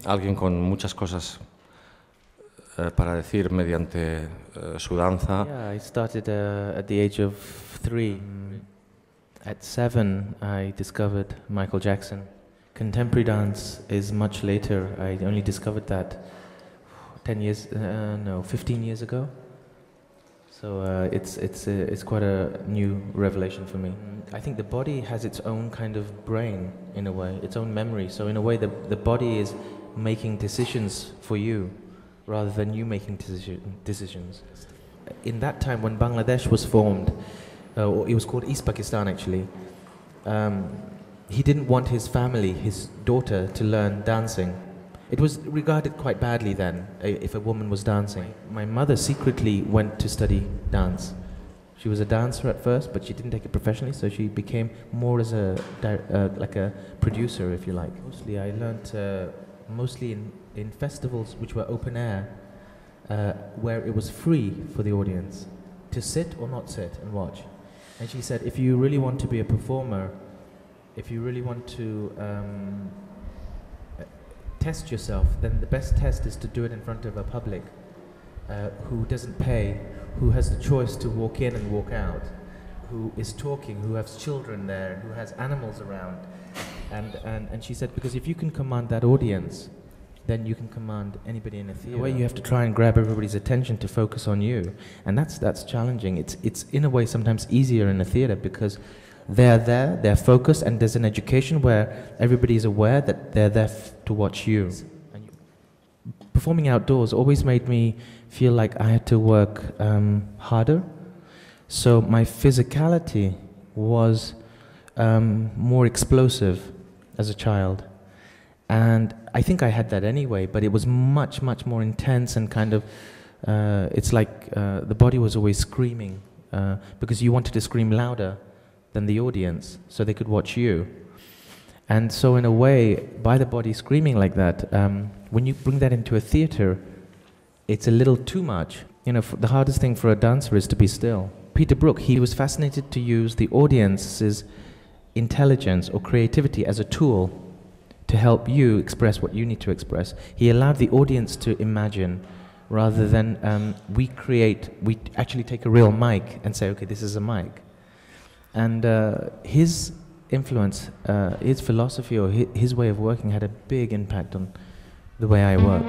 Alguien con muchas cosas para decir mediante su danza. Yeah, I started at the age of 3. At 7, I discovered Michael Jackson. Contemporary dance is much later. I only discovered that 15 years ago. So it's quite a new revelation for me. I think the body has its own kind of brain, in a way, its own memory. So in a way, the body is making decisions for you, rather than you making decisions. In that time when Bangladesh was formed, it was called East Pakistan actually, he didn't want his family, his daughter, to learn dancing. It was regarded quite badly then, if a woman was dancing. My mother secretly went to study dance. She was a dancer at first, but she didn't take it professionally, so she became more as like a producer, if you like. Mostly I learnt mostly in festivals which were open air, where it was free for the audience to sit or not sit and watch. And she said, if you really want to be a performer, if you really want to test yourself, then the best test is to do it in front of a public who doesn't pay, who has the choice to walk in and walk out, who is talking, who has children there, who has animals around. And she said, because if you can command that audience, then you can command anybody in a theater. In a way, you have to try and grab everybody's attention to focus on you, and that's challenging. It's in a way sometimes easier in a theater because they're there, they're focused, and there's an education where everybody is aware that they're there to watch you. Performing outdoors always made me feel like I had to work harder. So my physicality was more explosive as a child. And I think I had that anyway, but it was much, much more intense and kind of, it's like the body was always screaming because you wanted to scream louder than the audience so they could watch you. And so in a way, by the body screaming like that, when you bring that into a theater, it's a little too much. You know, the hardest thing for a dancer is to be still. Peter Brook, he was fascinated to use the audience's intelligence or creativity as a tool to help you express what you need to express. He allowed the audience to imagine rather than we actually take a real mic and say, okay, this is a mic. And his influence, his philosophy or his way of working had a big impact on the way I work.